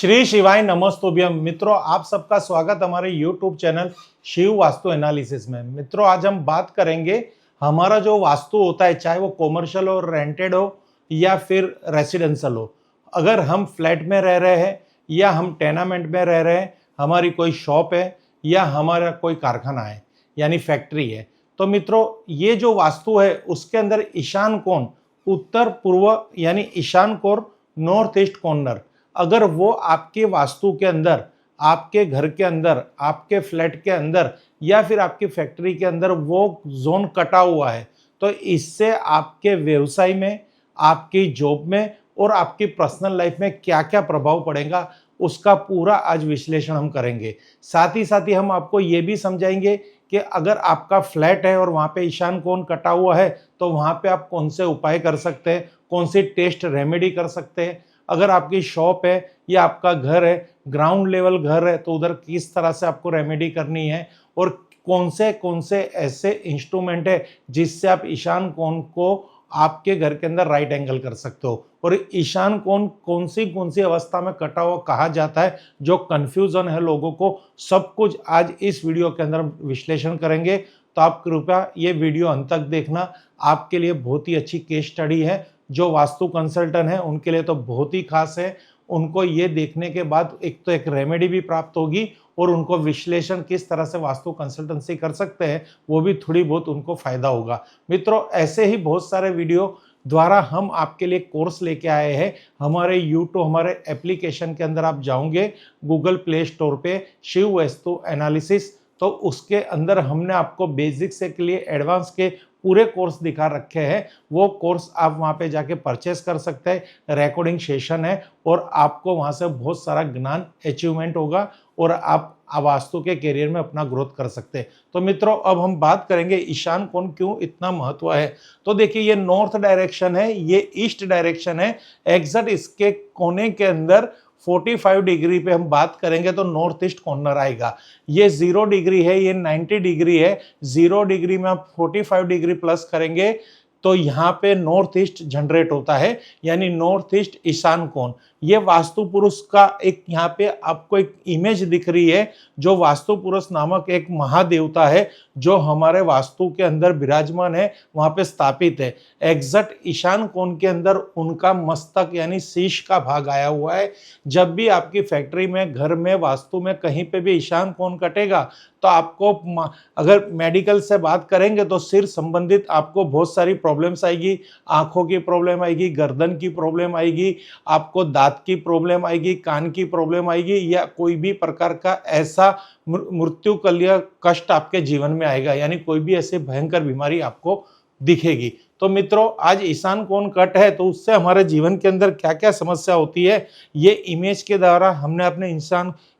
श्री शिवाय नमस्तुभ्यम। मित्रों, आप सबका स्वागत हमारे YouTube channel Shiv Vastu analysis में। मित्रों, आज हम बात करेंगे हमारा जो वास्तु होता है, चाहे वो कॉमर्शियल हो, रेंटेड हो या फिर रेसिडेंशियल हो। अगर हम फ्लैट में रह रहे हैं या हम टेनामेंट में रह रहे हैं, हमारी कोई शॉप है या हमारा कोई कारखाना है यानी फैक्ट्री है, तो मित्रों ये जो वास्तु है उसके अंदर ईशान कोण, उत्तर पूर्व यानी ईशान कोण, नॉर्थ ईस्ट कॉर्नर, अगर वो आपके वास्तु के अंदर, आपके घर के अंदर, आपके फ्लैट के अंदर या फिर आपकी फैक्ट्री के अंदर वो जोन कटा हुआ है, तो इससे आपके व्यवसाय में, आपकी जॉब में और आपकी पर्सनल लाइफ में क्या क्या प्रभाव पड़ेगा, उसका पूरा आज विश्लेषण हम करेंगे। साथ ही हम आपको ये भी समझाएंगे कि अगर आपका फ्लैट है और वहाँ पे ईशान कोण कटा हुआ है तो वहाँ पे आप कौन से उपाय कर सकते हैं, कौन सी टेस्ट रेमेडी कर सकते हैं। अगर आपकी शॉप है या आपका घर है, ग्राउंड लेवल घर है, तो उधर किस तरह से आपको रेमेडी करनी है और कौन से ऐसे इंस्ट्रूमेंट है जिससे आप ईशान कोण को आपके घर के अंदर राइट एंगल कर सकते हो, और ईशान कोण कौन सी अवस्था में कटा हुआ कहा जाता है, जो कंफ्यूजन है लोगों को, सब कुछ आज इस वीडियो के अंदर विश्लेषण करेंगे। तो आप कृपया ये वीडियो अंत तक देखना, आपके लिए बहुत ही अच्छी केस स्टडी है। जो वास्तु कंसल्टेंट है उनके लिए तो बहुत ही खास है। उनको ये देखने के बाद एक तो एक रेमेडी भी प्राप्त होगी और उनको विश्लेषण किस तरह से वास्तु कंसल्टेंसी कर सकते हैं वो भी थोड़ी बहुत उनको फायदा होगा। मित्रों, ऐसे ही बहुत सारे वीडियो द्वारा हम आपके लिए कोर्स लेके आए हैं। हमारे यूट्यूब, हमारे एप्लीकेशन के अंदर आप जाओगे गूगल प्ले स्टोर पे शिव वास्तु एनालिसिस, तो उसके अंदर हमने आपको बेसिक से के लिए एडवांस के पूरे कोर्स दिखा रखे हैं। वो कोर्स आप वहाँ पे जाके परचेस कर सकते हैं। रिकॉर्डिंग सेशन है और आपको वहाँ से बहुत सारा ज्ञान अचीवमेंट होगा और आप वास्तु के करियर में अपना ग्रोथ कर सकते हैं। तो मित्रों, अब हम बात करेंगे ईशान कोण क्यों इतना महत्व है। तो देखिए, ये नॉर्थ डायरेक्शन है, ये ईस्ट डायरेक्शन है। एग्जैक्ट इसके कोने के अंदर 45 डिग्री पे हम बात करेंगे तो नॉर्थ ईस्ट कॉर्नर आएगा। ये 0 डिग्री है, ये 90 डिग्री है। 0 डिग्री में आप 45 डिग्री प्लस करेंगे तो यहाँ पे नॉर्थ ईस्ट जनरेट होता है, यानी नॉर्थ ईस्ट ईशान कोण। ये वास्तु पुरुष का एक यहाँ पे आपको एक इमेज दिख रही है, जो वास्तु पुरुष नामक एक महादेवता है जो हमारे वास्तु के अंदर विराजमान है, वहां पे स्थापित है। एग्जैक्ट ईशान कोण के अंदर उनका मस्तक यानी शीश का भाग आया हुआ है। जब भी आपकी फैक्ट्री में, घर में, वास्तु में कहीं पे भी ईशान कोण कटेगा तो आपको, अगर मेडिकल से बात करेंगे तो सिर संबंधित आपको बहुत सारी प्रॉब्लम्स आएगी। आंखों की प्रॉब्लम आएगी, गर्दन की प्रॉब्लम आएगी, आपको दांत की प्रॉब्लम आएगी, कान की प्रॉब्लम आएगी, या कोई भी प्रकार का ऐसा मृत्यु कल्य कष्ट आपके जीवन में आएगा, यानी कोई भी ऐसी भयंकर बीमारी आपको दिखेगी। तो मित्रों, आज ईशान कोण कट है तो उससे हमारे जीवन के अंदर क्या क्या समस्या होती है, ये इमेज के द्वारा हमने अपने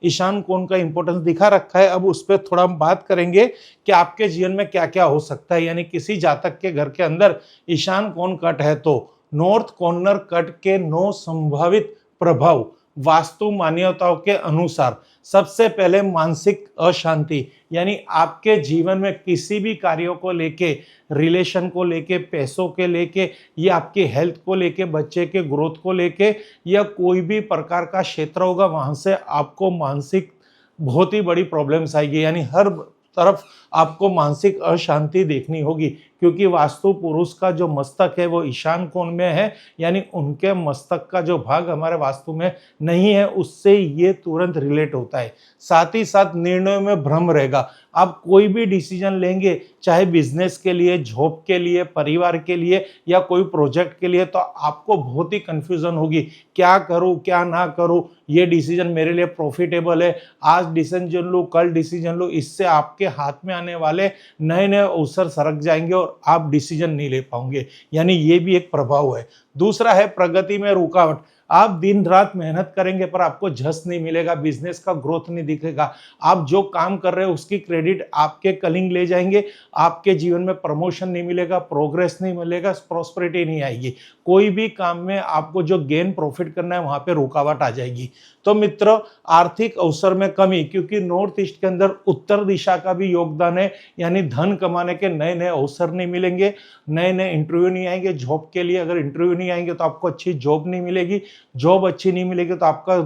ईशान कोण का इंपॉर्टेंस दिखा रखा है। अब उस पर थोड़ा हम बात करेंगे कि आपके जीवन में क्या क्या हो सकता है। यानी किसी जातक के घर के अंदर ईशान कोण कट है तो नॉर्थ कॉर्नर कट के 9 संभावित प्रभाव वास्तु मान्यताओं के अनुसार। सबसे पहले मानसिक अशांति, यानी आपके जीवन में किसी भी कार्यों को लेके, रिलेशन को लेके, पैसों के लेके, या आपकी हेल्थ को लेके, बच्चे के ग्रोथ को लेके, या कोई भी प्रकार का क्षेत्र होगा, वहां से आपको मानसिक बहुत ही बड़ी प्रॉब्लम्स आएगी। यानी हर तरफ आपको मानसिक अशांति देखनी होगी, क्योंकि वास्तु पुरुष का जो मस्तक है वो ईशान कोण में है, यानी उनके मस्तक का जो भाग हमारे वास्तु में नहीं है, उससे ये तुरंत रिलेट होता है। साथ ही साथ निर्णयों में भ्रम रहेगा। आप कोई भी डिसीजन लेंगे, चाहे बिजनेस के लिए, जॉब के लिए, परिवार के लिए या कोई प्रोजेक्ट के लिए, तो आपको बहुत ही कंफ्यूजन होगी, क्या करूं क्या ना करूं, ये डिसीजन मेरे लिए प्रॉफिटेबल है, आज डिसीजन लूं, कल डिसीजन लूं, इससे आपके हाथ में आने वाले नए नए अवसर सरक जाएंगे और आप डिसीजन नहीं ले पाओगे। यानी ये भी एक प्रभाव है। दूसरा है प्रगति में रुकावट। आप दिन रात मेहनत करेंगे पर आपको जस नहीं मिलेगा, बिजनेस का ग्रोथ नहीं दिखेगा। आप जो काम कर रहे हो उसकी क्रेडिट आपके कलिंग ले जाएंगे, आपके जीवन में प्रमोशन नहीं मिलेगा, प्रोग्रेस नहीं मिलेगा, प्रॉस्पेरिटी नहीं आएगी। कोई भी काम में आपको जो गेन प्रॉफिट करना है वहां पे रुकावट आ जाएगी। तो मित्रों, आर्थिक अवसर में कमी, क्योंकि नॉर्थ ईस्ट के अंदर उत्तर दिशा का भी योगदान है, यानी धन कमाने के नए नए अवसर नहीं मिलेंगे, नए नए इंटरव्यू नहीं आएंगे जॉब के लिए। अगर इंटरव्यू नहीं आएंगे तो आपको अच्छी जॉब नहीं मिलेगी, जॉब अच्छी नहीं मिलेगी तो आपका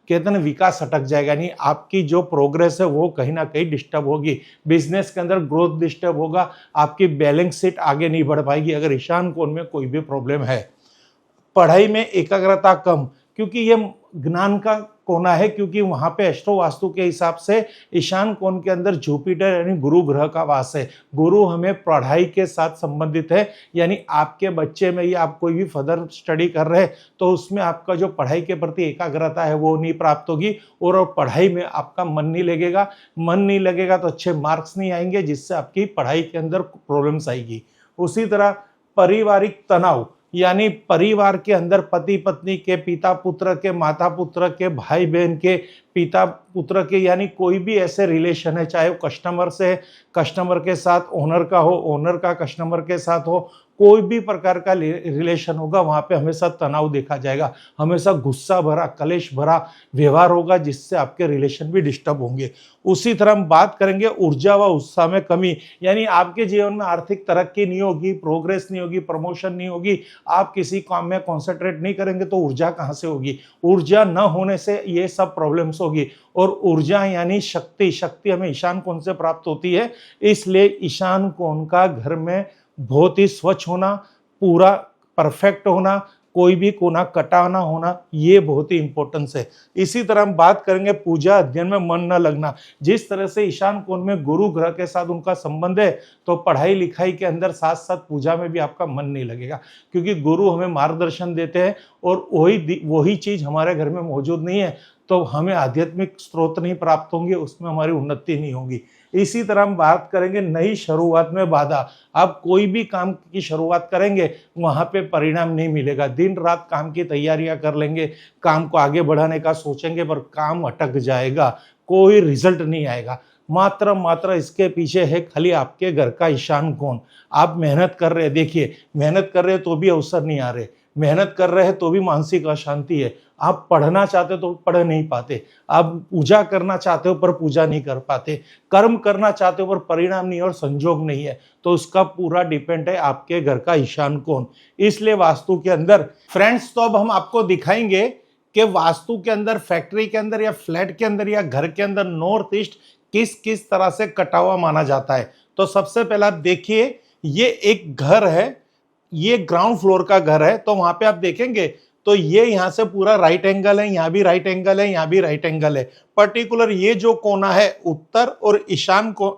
कहते हैं ना विकास अटक जाएगा, यानी आपकी जो प्रोग्रेस है वो कहीं ना कहीं डिस्टर्ब होगी, बिजनेस के अंदर ग्रोथ डिस्टर्ब होगा, आपकी बैलेंस शीट आगे नहीं बढ़ पाएगी अगर ईशान कोण में कोई भी प्रॉब्लम है। पढ़ाई में एकाग्रता कम, क्योंकि ये ज्ञान का कोना है, क्योंकि वहां पे एस्ट्रो वास्तु के हिसाब से ईशान कोण के अंदर जुपिटर यानी गुरु ग्रह का वास है। गुरु हमें पढ़ाई के साथ संबंधित है, यानी आपके बच्चे में या आप कोई भी फर्दर स्टडी कर रहे हैं तो उसमें आपका जो पढ़ाई के प्रति एकाग्रता है वो नहीं प्राप्त होगी और पढ़ाई में आपका मन नहीं लगेगा। मन नहीं लगेगा तो अच्छे मार्क्स नहीं आएंगे, जिससे आपकी पढ़ाई के अंदर प्रॉब्लम्स आएगी। उसी तरह पारिवारिक तनाव, यानी परिवार के अंदर पति पत्नी के, पिता पुत्र के, माता पुत्र के, भाई बहन के, पिता पुत्र के, यानी कोई भी ऐसे रिलेशन है, चाहे वो कस्टमर से, कस्टमर के साथ ओनर का हो, ओनर का कस्टमर के साथ हो, कोई भी प्रकार का रिलेशन होगा वहां पे हमेशा तनाव देखा जाएगा, हमेशा गुस्सा भरा, कलेश भरा व्यवहार होगा, जिससे आपके रिलेशन भी डिस्टर्ब होंगे। उसी तरह हम बात करेंगे ऊर्जा व उत्साह में कमी, यानी आपके जीवन में आर्थिक तरक्की नहीं होगी, प्रोग्रेस नहीं होगी, प्रमोशन नहीं होगी, आप किसी काम में कॉन्सेंट्रेट नहीं करेंगे तो ऊर्जा कहाँ से होगी? ऊर्जा न होने से ये सब प्रॉब्लम्स होगी। और ऊर्जा यानी शक्ति, शक्ति हमें ईशान कोण से प्राप्त होती है, इसलिए ईशान कोण का घर में बहुत ही स्वच्छ होना, पूरा परफेक्ट होना, कोई भी कोना कटा ना होना, ये बहुत ही इंपॉर्टेंस है। इसी तरह हम बात करेंगे पूजा अध्ययन में मन न लगना। जिस तरह से ईशान कोण में गुरु ग्रह के साथ उनका संबंध है, तो पढ़ाई लिखाई के अंदर साथ साथ पूजा में भी आपका मन नहीं लगेगा, क्योंकि गुरु हमें मार्गदर्शन देते हैं और वही चीज हमारे घर में मौजूद नहीं है तो हमें आध्यात्मिक स्रोत नहीं प्राप्त होंगे, उसमें हमारी उन्नति नहीं होगी। इसी तरह हम बात करेंगे नई शुरुआत में बाधा। आप कोई भी काम की शुरुआत करेंगे वहां पे परिणाम नहीं मिलेगा, दिन रात काम की तैयारियां कर लेंगे, काम को आगे बढ़ाने का सोचेंगे पर काम अटक जाएगा, कोई रिजल्ट नहीं आएगा। मात्र इसके पीछे है खाली आपके घर का ईशान कोण। आप मेहनत कर रहे हैं, देखिए मेहनत कर रहे हैं तो भी अवसर नहीं आ रहे, मेहनत कर रहे हैं तो भी मानसिक अशांति है, आप पढ़ना चाहते हो तो पढ़ नहीं पाते, आप पूजा करना चाहते हो पर पूजा नहीं कर पाते, कर्म करना चाहते हो पर परिणाम नहीं और संजोग नहीं है, तो उसका पूरा डिपेंड है आपके घर का ईशान कोण। इसलिए वास्तु के अंदर फ्रेंड्स, तो अब हम आपको दिखाएंगे कि वास्तु के अंदर, फैक्ट्री के अंदर या फ्लैट के अंदर या घर के अंदर नॉर्थ ईस्ट किस किस तरह से कटा हुआ माना जाता है। तो सबसे पहले आप देखिए, ये एक घर है, ये ग्राउंड फ्लोर का घर है, तो वहां पे आप देखेंगे तो ये यहां से पूरा राइट एंगल है, यहां भी राइट एंगल है, यहां भी राइट एंगल है। पर्टिकुलर ये जो कोना है उत्तर और ईशान को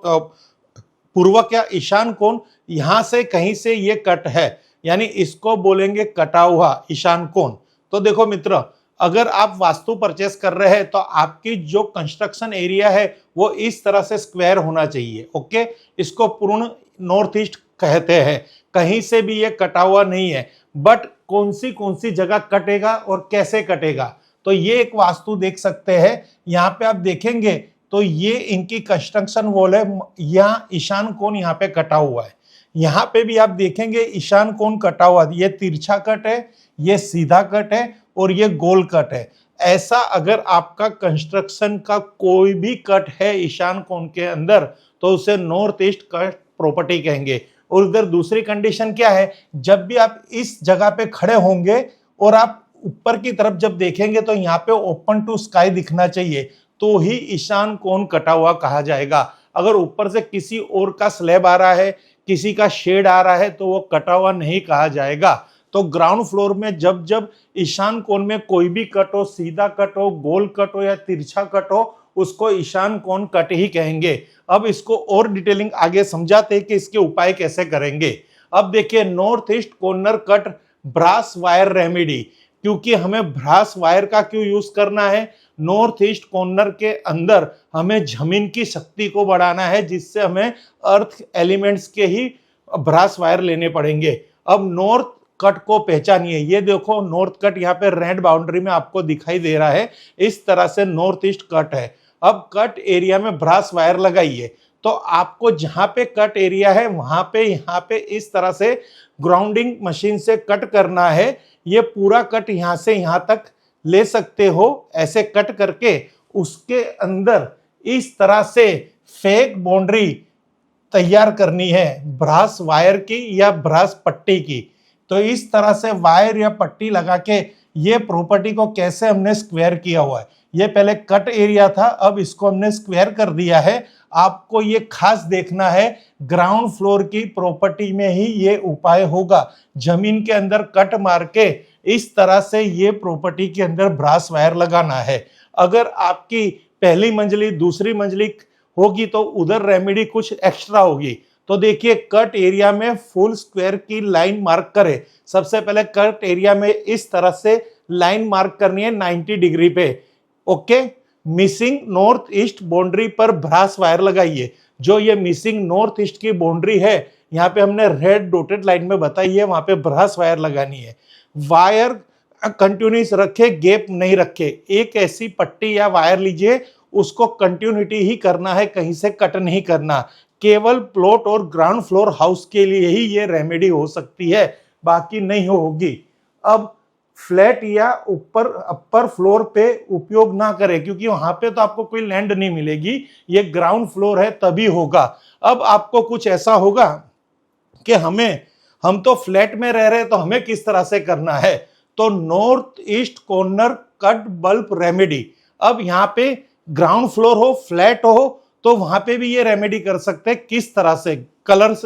पूर्वक या ईशान कोण, यहां से कहीं से ये कट है, यानी इसको बोलेंगे कटा हुआ ईशान कोण। तो देखो मित्र, अगर आप वास्तु परचेस कर रहे हैं तो आपकी जो कंस्ट्रक्शन एरिया है वो इस तरह से स्क्वायर होना चाहिए। ओके, इसको पूर्ण नॉर्थ ईस्ट कहते हैं, कहीं से भी ये कटा हुआ नहीं है। बट कौन सी जगह कटेगा और कैसे कटेगा, तो ये एक वास्तु देख सकते हैं। यहाँ पे आप देखेंगे तो ये इनकी कंस्ट्रक्शन वॉल है, यहाँ ईशान कोण यहाँ पे कटा हुआ है। यहाँ पे भी आप देखेंगे ईशान कोण कटा हुआ है, ये तिरछा कट है, ये सीधा कट है और ये गोल कट है। ऐसा अगर आपका कंस्ट्रक्शन का कोई भी कट है ईशान कोण के अंदर तो उसे नॉर्थ ईस्ट कट प्रॉपर्टी कहेंगे। और उधर दूसरी कंडीशन क्या है, जब भी आप इस जगह पे खड़े होंगे और आप ऊपर की तरफ जब देखेंगे तो यहाँ पे ओपन टू स्काई दिखना चाहिए, तो ही ईशान कोण कटा हुआ कहा जाएगा। अगर ऊपर से किसी और का स्लैब आ रहा है, किसी का शेड आ रहा है, तो वो कटा हुआ नहीं कहा जाएगा। तो ग्राउंड फ्लोर में जब जब ईशान कोण में कोई भी कट हो, सीधा कट हो, गोल कट हो या तिरछा कट हो, उसको ईशान कोण कट ही कहेंगे। अब इसको और डिटेलिंग आगे समझाते हैं कि इसके उपाय कैसे करेंगे। अब देखिए, north east corner cut brass wire remedy, क्योंकि हमें ब्रास वायर का क्यों यूज करना है, नॉर्थ ईस्ट कॉर्नर के अंदर हमें जमीन की शक्ति को बढ़ाना है, जिससे हमें अर्थ एलिमेंट्स के ही ब्रास वायर लेने पड़ेंगे। अब नॉर्थ कट को पहचानिए, ये देखो नॉर्थ कट यहाँ पे रेड बाउंड्री में आपको दिखाई दे रहा है, इस तरह से नॉर्थ ईस्ट कट है। अब कट एरिया में ब्रास वायर लगाइए, तो आपको जहां पे कट एरिया है वहां पे यहाँ पे इस तरह से ग्राउंडिंग मशीन से कट करना है। ये पूरा कट यहाँ से यहाँ तक ले सकते हो, ऐसे कट करके उसके अंदर इस तरह से फेक बाउंड्री तैयार करनी है, ब्रास वायर की या ब्रास पट्टी की। तो इस तरह से वायर या पट्टी लगा के ये प्रॉपर्टी को कैसे हमने स्क्वायर किया हुआ है, ये पहले कट एरिया था, अब इसको हमने स्क्वायर कर दिया है। आपको ये खास देखना है, ग्राउंड फ्लोर की प्रॉपर्टी में ही ये उपाय होगा। जमीन के अंदर कट मार के इस तरह से ये प्रॉपर्टी के अंदर ब्रास वायर लगाना है। अगर आपकी पहली मंजिली दूसरी मंजिली होगी तो उधर रेमेडी कुछ एक्स्ट्रा होगी। तो देखिए, कट एरिया में फुल स्क्वायर की लाइन मार्क करें। सबसे पहले कट एरिया में इस तरह से लाइन मार्क करनी है 90 डिग्री पे। Okay, missing north east boundary पर ब्रास वायर लगाइए। जो ये मिसिंग नॉर्थ ईस्ट की बाउंड्री है, यहाँ पे हमने रेड डॉटेड लाइन में बताई है, वहां पे ब्रास वायर लगानी है। वायर कंटिन्यूस रखे, गैप नहीं रखे। एक ऐसी पट्टी या वायर लीजिए, उसको कंटिन्यूटी ही करना है, कहीं से कट नहीं करना। केवल प्लॉट और ग्राउंड फ्लोर हाउस के लिए ही ये रेमेडी हो सकती है, बाकी नहीं होगी। अब फ्लैट या ऊपर अपर फ्लोर पे उपयोग ना करें, क्योंकि वहां पे तो आपको कोई लैंड नहीं मिलेगी, ये ग्राउंड फ्लोर है तभी होगा। अब आपको कुछ ऐसा होगा कि हम तो फ्लैट में रह रहे हैं, तो हमें किस तरह से करना है। तो north east corner cut bulb remedy. अब यहाँ पे ग्राउंड फ्लोर हो, फ्लैट हो, तो वहां पे भी ये रेमेडी कर सकते हैं। किस तरह से, कलर्स,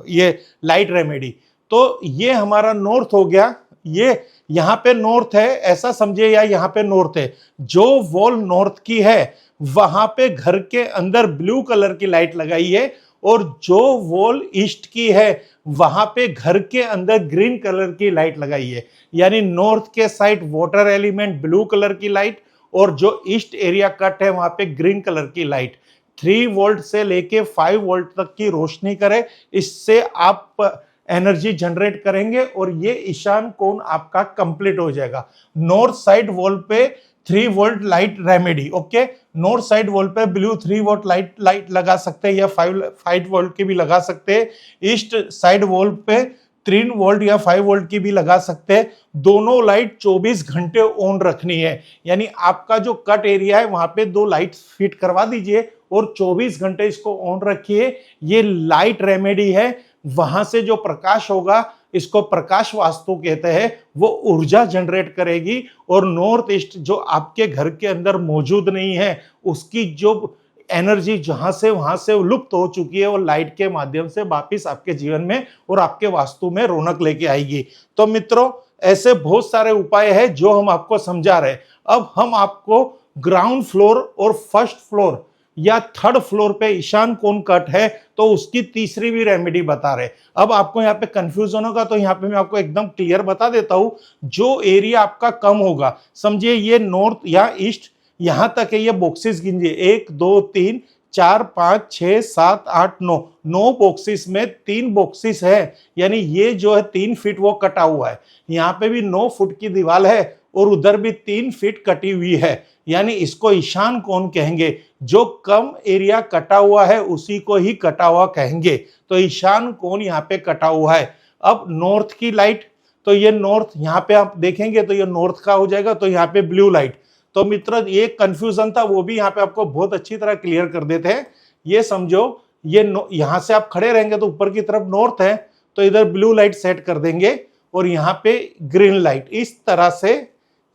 ये लाइट रेमेडी। तो ये हमारा नॉर्थ हो गया, ये यहाँ पे नॉर्थ है ऐसा समझिए, या यहाँ पे नॉर्थ है। जो वॉल नॉर्थ की है वहां पे घर के अंदर ब्लू कलर की लाइट लगाई है, और जो वॉल ईस्ट की है वहां पे घर के अंदर ग्रीन कलर की लाइट लगाई है। यानी नॉर्थ के side water element blue colour की लाइट, और जो ईस्ट एरिया कट है वहां पे ग्रीन कलर की लाइट। 3 वोल्ट से लेके 5 वोल्ट तक की रोशनी करे, इससे आप एनर्जी जनरेट करेंगे और ये ईशान कोण आपका कंप्लीट हो जाएगा। नॉर्थ साइड वॉल पे 3 volt light remedy. Okay, north side wall पे ब्लू 3 वोल्ट लाइट लगा सकते हैं, या 5 वोल्ट की भी लगा सकते हैं। ईस्ट साइड वॉल पे 3 वोल्ट या 5 वोल्ट की भी लगा सकते हैं। दोनों लाइट 24 घंटे ऑन रखनी है। यानी आपका जो कट एरिया है वहां पे 2 लाइट फिट करवा दीजिए और 24 घंटे इसको ऑन रखिए। ये लाइट रेमेडी है। वहां से जो प्रकाश होगा, इसको प्रकाश वास्तु कहते हैं, वो ऊर्जा जनरेट करेगी, और नॉर्थ ईस्ट जो आपके घर के अंदर मौजूद नहीं है, उसकी जो एनर्जी जहां से वहां से लुप्त हो चुकी है, वो लाइट के माध्यम से वापिस आपके जीवन में और आपके वास्तु में रौनक लेके आएगी। तो मित्रों, ऐसे बहुत सारे उपाय हैं जो हम आपको समझा रहे हैं। अब हम आपको ग्राउंड फ्लोर और फर्स्ट फ्लोर या थर्ड फ्लोर पे ईशान कोण कट है, तो उसकी तीसरी भी रेमेडी बता रहे। अब आपको यहाँ पे कंफ्यूजन होगा, तो यहाँ पे मैं आपको एकदम क्लियर बता देता हूं। जो एरिया आपका कम होगा, समझिए ये नॉर्थ या ईस्ट यहां तक है, ये बॉक्सेस गिनिए 1 2 3 4 5 6 7 8 9 बॉक्सेस में 3 बॉक्सेस है। यानी ये जो है 3 फीट वो कटा हुआ है। यहाँ पे भी 9 फुट की दीवार है और उधर भी 3 फीट कटी हुई है। यानी इसको ईशान कोण कहेंगे। जो कम एरिया कटा हुआ है उसी को ही कटा हुआ कहेंगे। तो ईशान कोण यहाँ पे कटा हुआ है। अब नॉर्थ की लाइट, तो ये नॉर्थ, यहाँ पे आप देखेंगे तो ये नॉर्थ का हो जाएगा, तो यहाँ पे ब्लू लाइट। तो मित्र, ये कंफ्यूजन था, वो भी यहाँ पे आपको बहुत अच्छी तरह क्लियर कर देते हैं। ये समझो, ये यहाँ से आप खड़े रहेंगे तो ऊपर की तरफ नॉर्थ है, तो इधर ब्लू लाइट सेट कर देंगे और यहाँ पे ग्रीन लाइट। इस तरह से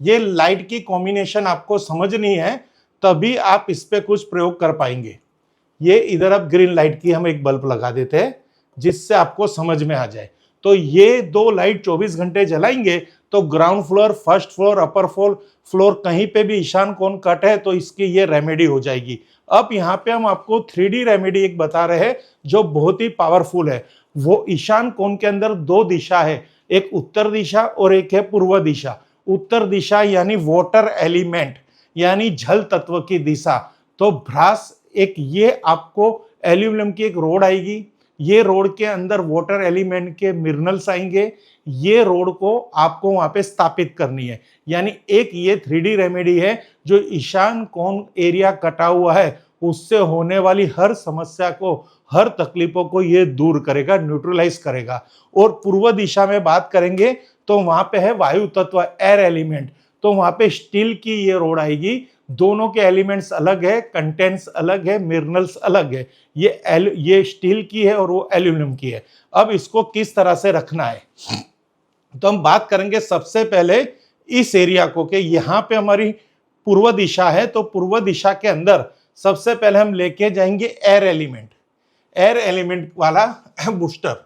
ये लाइट की कॉम्बिनेशन आपको समझनी है, तभी आप इस पे कुछ प्रयोग कर पाएंगे। ये इधर अब ग्रीन लाइट की हम एक बल्ब लगा देते हैं, जिससे आपको समझ में आ जाए। तो ये 2 लाइट 24 घंटे जलाएंगे, तो ground floor, first floor, upper floor कहीं पे भी ईशान कोण कट है, तो इसकी ये रेमेडी हो जाएगी। अब यहाँ पे हम आपको 3D रेमेडी एक बता रहे हैं, जो बहुत ही पावरफुल है। वो ईशान कोण के अंदर 2 दिशा है, एक उत्तर दिशा और एक है पूर्व दिशा। उत्तर दिशा यानी वाटर एलिमेंट, यानी जल तत्व की दिशा। तो भ्रास एक, ये आपको एल्यूमिनियम की एक रोड आएगी, ये रोड के अंदर वाटर एलिमेंट के मिनरल्स आएंगे। ये रोड को आपको वहां पे स्थापित करनी है। यानी एक ये 3D रेमेडी है, जो ईशान कोण एरिया कटा हुआ है उससे होने वाली हर समस्या को, हर तकलीफों को ये दूर करेगा, न्यूट्रलाइज करेगा। और पूर्व दिशा में बात करेंगे तो वहां पे है वायु तत्व, एयर एलिमेंट। तो वहां पे स्टील की ये रोड आएगी। दोनों के एलिमेंट्स अलग है, कंटेंट्स अलग है, मिनरल्स अलग है। ये स्टील की है और वो एल्यूमिनियम की है। अब इसको किस तरह से रखना है, तो हम बात करेंगे सबसे पहले इस एरिया को, कि यहाँ पे हमारी पूर्व दिशा है, तो पूर्व दिशा के अंदर सबसे पहले हम लेके जाएंगे एयर एलिमेंट वाला बूस्टर।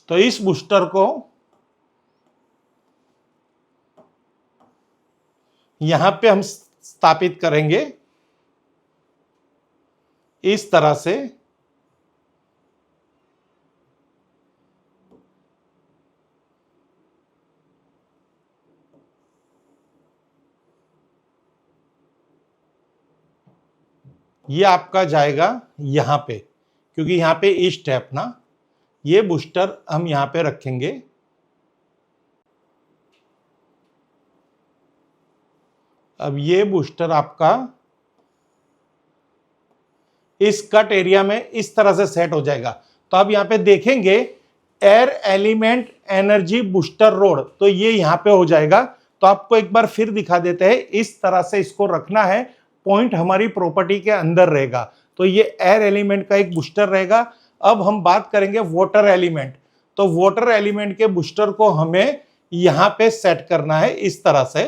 तो इस बूस्टर को यहां पे हम स्थापित करेंगे इस तरह से। ये आपका जाएगा यहां पे, क्योंकि यहां पे ईस्ट है अपना। ये बूस्टर हम यहां पे रखेंगे। अब ये बूस्टर आपका इस कट एरिया में इस तरह से सेट हो जाएगा। तो अब यहां पे देखेंगे air element energy booster road, तो ये यहां पे हो जाएगा। तो आपको एक बार फिर दिखा देते हैं, इस तरह से इसको रखना है। पॉइंट हमारी प्रॉपर्टी के अंदर रहेगा। तो ये एयर एलिमेंट का एक बूस्टर रहेगा। अब हम बात करेंगे वाटर एलिमेंट। तो वाटर एलिमेंट के बूस्टर को हमें यहां पे सेट करना है इस तरह से।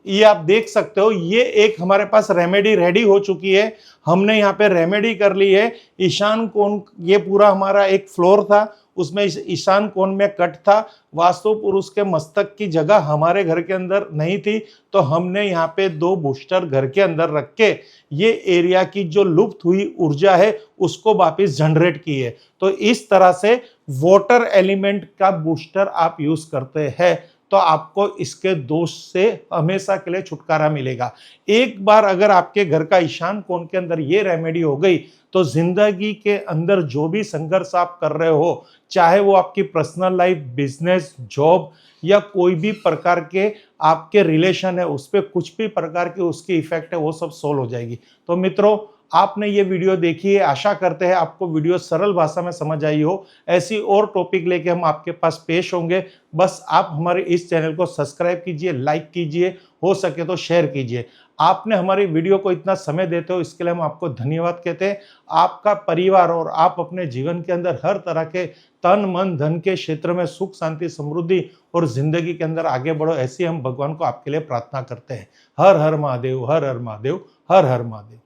ये आप देख सकते हो, ये एक हमारे पास रेमेडी रेडी हो चुकी है। हमने यहाँ पे रेमेडी कर ली है। ईशान कोण, ये पूरा हमारा एक फ्लोर था, उसमें ईशान कोण में कट था। वास्तु पुरुष के मस्तक की जगह हमारे घर के अंदर नहीं थी, तो हमने यहाँ पे 2 बूस्टर घर के अंदर रख के ये एरिया की जो लुप्त हुई ऊर्जा है उसको वापस जनरेट की है। तो इस तरह से वाटर एलिमेंट का बूस्टर आप यूज करते हैं तो आपको इसके दोष से हमेशा के लिए छुटकारा मिलेगा। एक बार अगर आपके घर का ईशान कोण के अंदर ये रेमेडी हो गई तो जिंदगी के अंदर जो भी संघर्ष आप कर रहे हो, चाहे वो आपकी पर्सनल लाइफ, बिजनेस, जॉब या कोई भी प्रकार के आपके रिलेशन है, उस पर कुछ भी प्रकार की उसकी इफेक्ट है, वो सब सोल्व हो जाएगी। तो मित्रों, आपने ये वीडियो देखी है, आशा करते हैं आपको वीडियो सरल भाषा में समझ आई हो। ऐसी और टॉपिक लेके हम आपके पास पेश होंगे। बस आप हमारे इस चैनल को सब्सक्राइब कीजिए, लाइक कीजिए, हो सके तो शेयर कीजिए। आपने हमारी वीडियो को इतना समय देते हो, इसके लिए हम आपको धन्यवाद कहते हैं। आपका परिवार और आप अपने जीवन के अंदर हर तरह के तन मन धन के क्षेत्र में सुख शांति समृद्धि और जिंदगी के अंदर आगे बढ़ो, ऐसी हम भगवान को आपके लिए प्रार्थना करते हैं। हर हर महादेव, हर हर महादेव, हर हर महादेव।